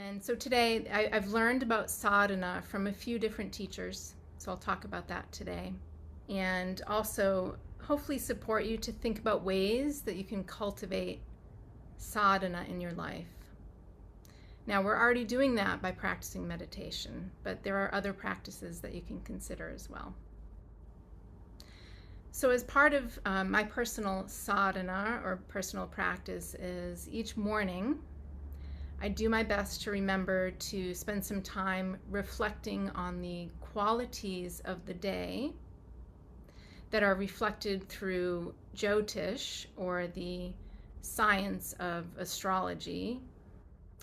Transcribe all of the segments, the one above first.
And so today I've learned about sadhana from a few different teachers, so I'll talk about that today. And also hopefully support you to think about ways that you can cultivate sadhana in your life. Now, we're already doing that by practicing meditation, but there are other practices that you can consider as well. So as part of my personal sadhana or personal practice is each morning I do my best to remember to spend some time reflecting on the qualities of the day that are reflected through Jyotish, or the science of astrology,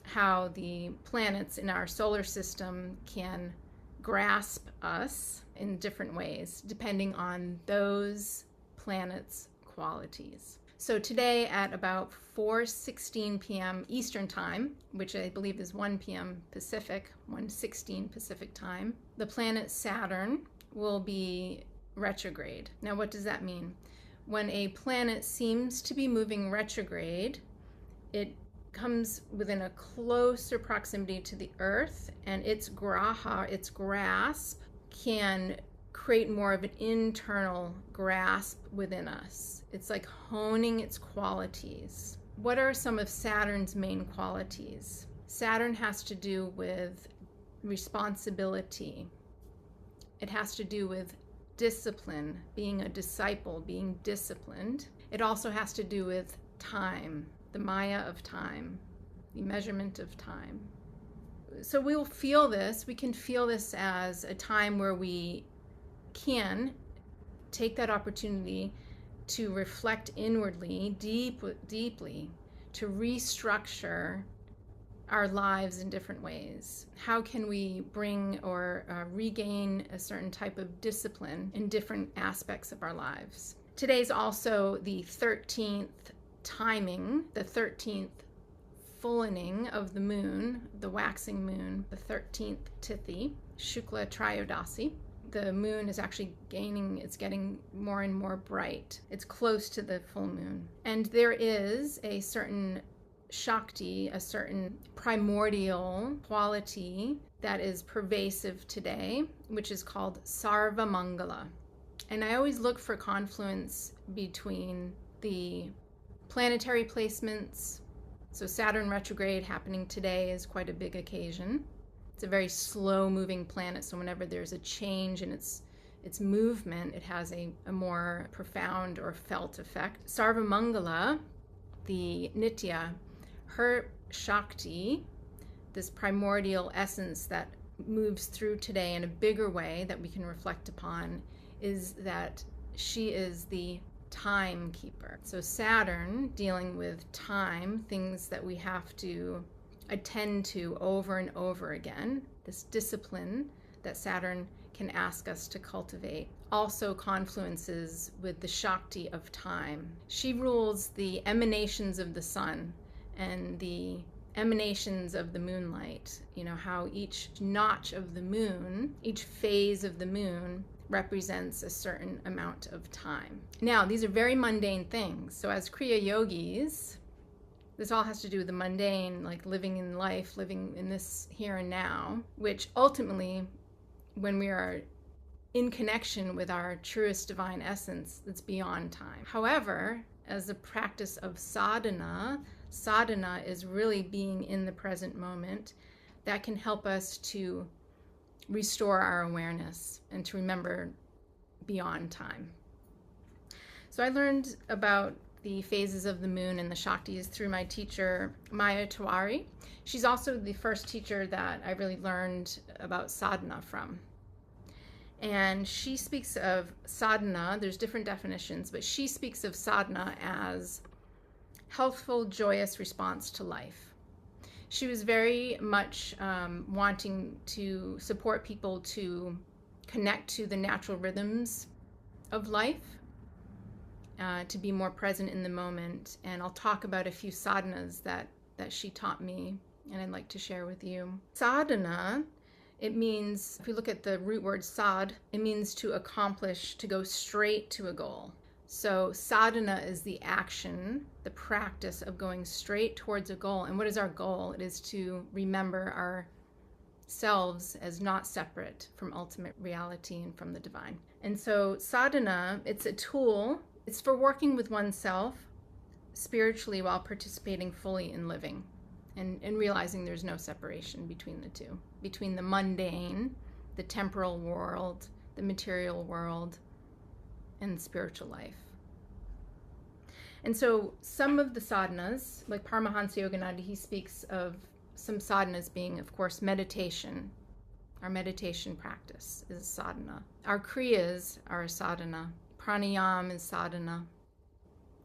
how the planets in our solar system can grasp us in different ways depending on those planets' qualities. So today at about 4:16 p.m. Eastern Time, which I believe is 1 p.m. Pacific, 1:16 Pacific Time, the planet Saturn will be retrograde. Now, what does that mean? When a planet seems to be moving retrograde, it comes within a closer proximity to the Earth, and its graha, its grasp, can create more of an internal grasp within us. It's like honing its qualities. What are some of Saturn's main qualities? Saturn has to do with responsibility. It has to do with discipline, being a disciple, being disciplined. It also has to do with time, the maya of time, the measurement of time. So we'll feel this. We can feel this as a time where we can take that opportunity to reflect inwardly, deeply, to restructure our lives in different ways. How can we bring or regain a certain type of discipline in different aspects of our lives? Today's also the 13th timing, the 13th fullening of the moon, the waxing moon, the 13th Tithi, Shukla Trayodasi. The moon is actually it's getting more and more bright. It's close to the full moon. And there is a certain Shakti, a certain primordial quality that is pervasive today, which is called Sarva Mangala. And I always look for confluence between the planetary placements. So Saturn retrograde happening today is quite a big occasion. It's a very slow moving planet, so whenever there's a change in its movement, it has a more profound or felt effect. Sarva Mangala, the Nitya, her Shakti, this primordial essence that moves through today in a bigger way that we can reflect upon, is that she is the timekeeper. So Saturn, dealing with time, things that we have to attend to over and over again, this discipline that Saturn can ask us to cultivate, also confluences with the Shakti of time. She rules the emanations of the sun and the emanations of the moonlight. You know, how each notch of the moon, each phase of the moon represents a certain amount of time. Now, these are very mundane things. So as Kriya Yogis, this all has to do with the mundane, like living in life, living in this here and now, which ultimately, when we are in connection with our truest divine essence, it's beyond time. However, as a practice of sadhana, sadhana is really being in the present moment. That can help us to restore our awareness and to remember beyond time. So I learned about the phases of the moon and the Shaktis through my teacher, Maya Tiwari. She's also the first teacher that I really learned about sadhana from. And she speaks of sadhana, there's different definitions, but she speaks of sadhana as healthful, joyous response to life. She was very much wanting to support people to connect to the natural rhythms of life, to be more present in the moment. And I'll talk about a few sadhanas that she taught me and I'd like to share with you. Sadhana, it means, if we look at the root word sad, it means to accomplish, to go straight to a goal. So sadhana is the action, the practice of going straight towards a goal. And what is our goal? It is to remember ourselves as not separate from ultimate reality and from the divine. And so sadhana, it's a tool. It's for working with oneself spiritually while participating fully in living and realizing there's no separation between the two, between the mundane, the temporal world, the material world, and spiritual life. And so some of the sadhanas, like Paramahansa Yogananda, he speaks of some sadhanas being, of course, meditation. Our meditation practice is sadhana. Our kriyas are a sadhana. Pranayama is sadhana,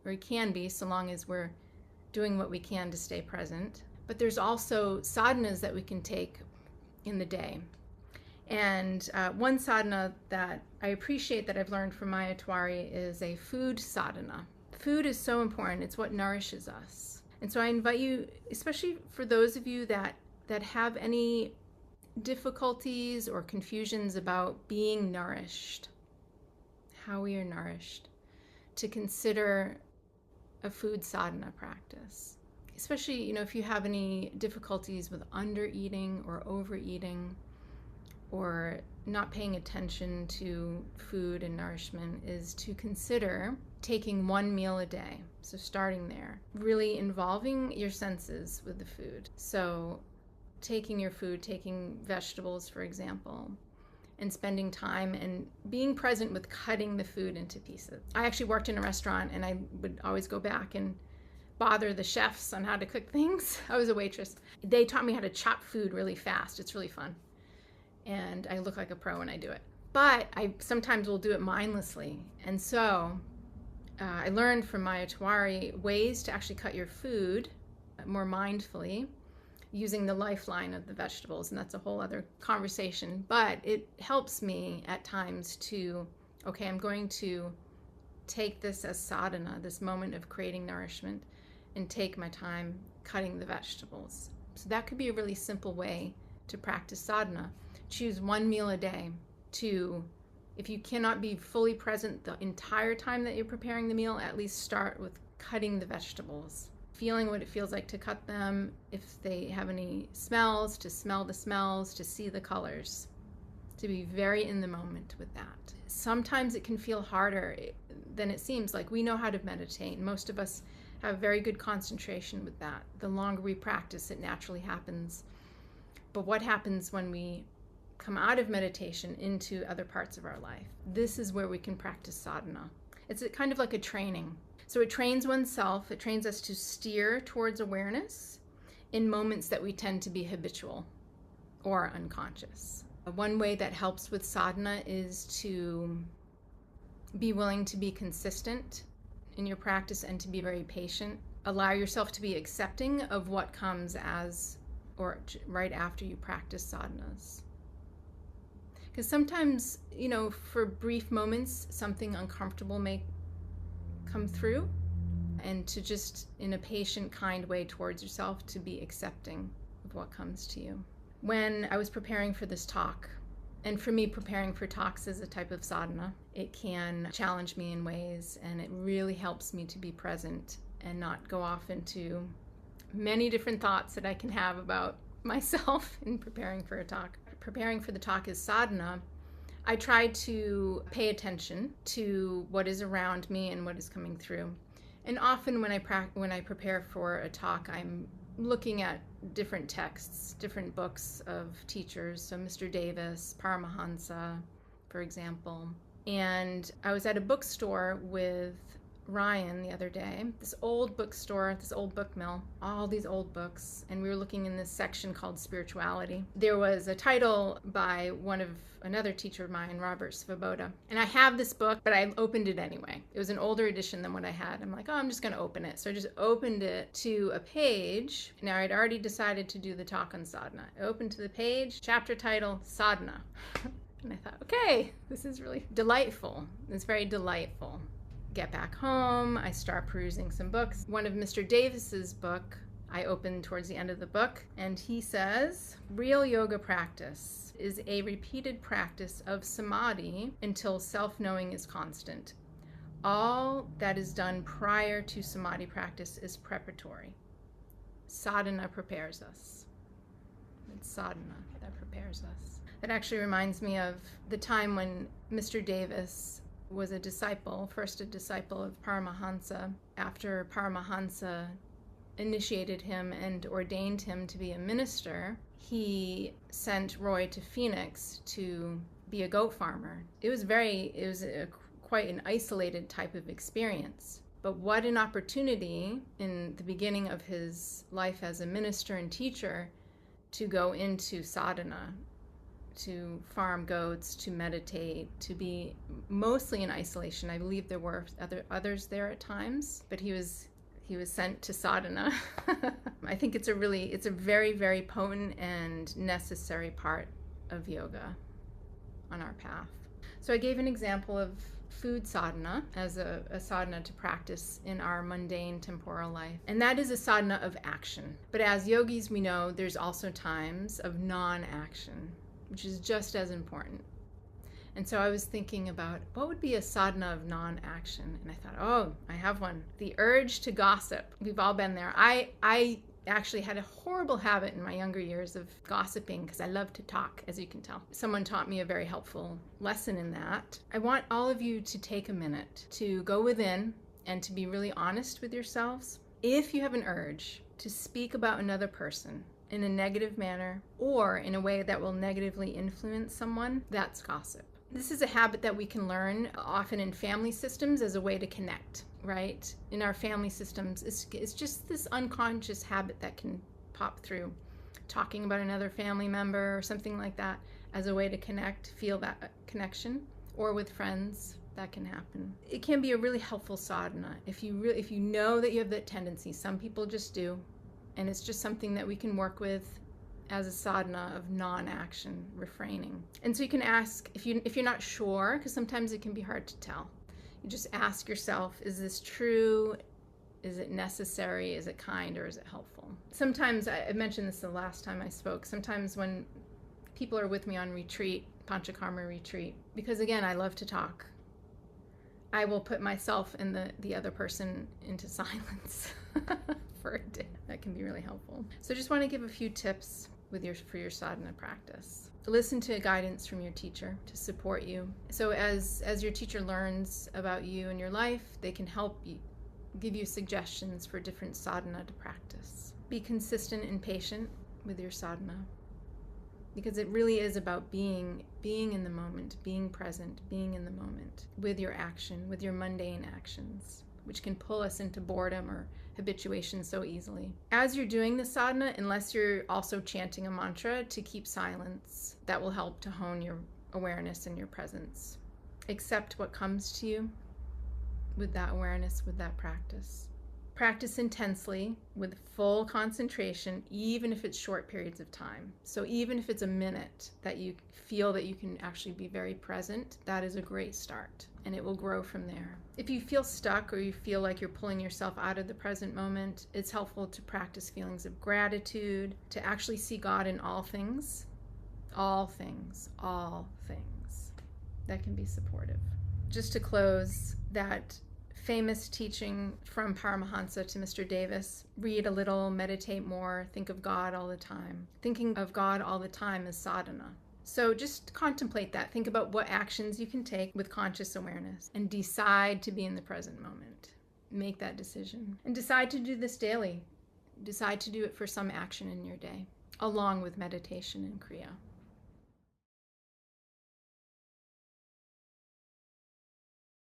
or it can be, so long as we're doing what we can to stay present. But there's also sadhanas that we can take in the day. And one sadhana that I appreciate that I've learned from Maya Tiwari is a food sadhana. Food is so important. It's what nourishes us. And so I invite you, especially for those of you that have any difficulties or confusions about being nourished, how we are nourished, to consider a food sadhana practice. Especially, if you have any difficulties with undereating or overeating, or not paying attention to food and nourishment, is to consider taking one meal a day. So starting there, really involving your senses with the food. So taking your food, taking vegetables, for example, and spending time and being present with cutting the food into pieces. I actually worked in a restaurant, and I would always go back and bother the chefs on how to cook things. I was a waitress. They taught me how to chop food really fast. It's really fun. And I look like a pro when I do it. But I sometimes will do it mindlessly. And so I learned from Maya Tiwari ways to actually cut your food more mindfully using the lifeline of the vegetables. And that's a whole other conversation. But it helps me at times to, okay, I'm going to take this as sadhana, this moment of creating nourishment, and take my time cutting the vegetables. So that could be a really simple way to practice sadhana. Choose one meal a day to, if you cannot be fully present the entire time that you're preparing the meal, at least start with cutting the vegetables, feeling what it feels like to cut them, if they have any smells, to smell the smells, to see the colors, to be very in the moment with that. Sometimes it can feel harder than it seems. Like, we know how to meditate. Most of us have very good concentration with that. The longer we practice, it naturally happens. But what happens when we come out of meditation into other parts of our life? This is where we can practice sadhana. It's kind of like a training. So it trains oneself. It trains us to steer towards awareness in moments that we tend to be habitual or unconscious. One way that helps with sadhana is to be willing to be consistent in your practice and to be very patient. Allow yourself to be accepting of what comes as or right after you practice sadhanas. Because sometimes, for brief moments, something uncomfortable may come through, and to just, in a patient, kind way towards yourself, to be accepting of what comes to you. When I was preparing for this talk, and for me, preparing for talks is a type of sadhana, it can challenge me in ways, and it really helps me to be present and not go off into many different thoughts that I can have about myself in preparing for a talk. Preparing for the talk is sadhana. I try to pay attention to what is around me and what is coming through. And often when I prepare for a talk, I'm looking at different texts, different books of teachers. So Mr. Davis, Paramahansa, for example. And I was at a bookstore with Ryan the other day, this old bookstore, this old book mill, all these old books, and we were looking in this section called spirituality. There was a title by another teacher of mine, Robert Svoboda, and I have this book, but I opened it anyway. It was an older edition than what I had. I'm like, I'm just going to open it. So I just opened it to a page. Now, I'd already decided to do the talk on sadhana. I opened to the page, chapter title, Sadhana. And I thought, okay, this is really delightful. It's very delightful. Get back home, I start perusing some books. One of Mr. Davis's book, I opened towards the end of the book, and he says, real yoga practice is a repeated practice of samadhi until self-knowing is constant. All that is done prior to samadhi practice is preparatory. Sadhana prepares us. It's sadhana that prepares us. That actually reminds me of the time when Mr. Davis was a disciple, first a disciple of Paramahansa. After Paramahansa initiated him and ordained him to be a minister, he sent Roy to Phoenix to be a goat farmer. It was quite an isolated type of experience. But what an opportunity in the beginning of his life as a minister and teacher to go into sadhana, to farm goats, to meditate, to be mostly in isolation. I believe there were others there at times, but he was sent to sadhana. I think it's a very, very potent and necessary part of yoga on our path. So I gave an example of food sadhana as a sadhana to practice in our mundane temporal life. And that is a sadhana of action. But as yogis, we know there's also times of non-action, which is just as important. And so I was thinking about what would be a sadhana of non-action. And I thought, oh, I have one. The urge to gossip. We've all been there. I actually had a horrible habit in my younger years of gossiping because I love to talk, as you can tell. Someone taught me a very helpful lesson in that. I want all of you to take a minute to go within and to be really honest with yourselves. If you have an urge to speak about another person in a negative manner or in a way that will negatively influence someone, that's gossip. This is a habit that we can learn often in family systems as a way to connect, right? In our family systems, it's just this unconscious habit that can pop through. Talking about another family member or something like that as a way to connect, feel that connection, or with friends, that can happen. It can be a really helpful sadhana if you know that you have that tendency. Some people just do, and it's just something that we can work with as a sadhana of non-action, refraining. And so you can ask, if you're not sure, because sometimes it can be hard to tell, you just ask yourself, is this true? Is it necessary? Is it kind? Or is it helpful? Sometimes, I mentioned this the last time I spoke, sometimes when people are with me on retreat, Panchakarma retreat, because again, I love to talk, I will put myself and the other person into silence for a day. That can be really helpful. So I just want to give a few tips for your sadhana practice. Listen to guidance from your teacher to support you. So as your teacher learns about you and your life, they can help you, give you suggestions for different sadhana to practice. Be consistent and patient with your sadhana, because it really is about being in the moment, being present, being in the moment with your action, with your mundane actions, which can pull us into boredom or habituation so easily. As you're doing the sadhana, unless you're also chanting a mantra, to keep silence. That will help to hone your awareness and your presence. Accept what comes to you with that awareness, with that practice. Practice intensely with full concentration, even if it's short periods of time. So even if it's a minute that you feel that you can actually be very present, that is a great start, and it will grow from there. If you feel stuck or you feel like you're pulling yourself out of the present moment, it's helpful to practice feelings of gratitude, to actually see God in all things. All things, all things. That can be supportive. Just to close, that famous teaching from Paramahansa to Mr. Davis, read a little, meditate more, think of God all the time. Thinking of God all the time is sadhana. So just contemplate that. Think about what actions you can take with conscious awareness and decide to be in the present moment. Make that decision and decide to do this daily. Decide to do it for some action in your day, along with meditation and Kriya.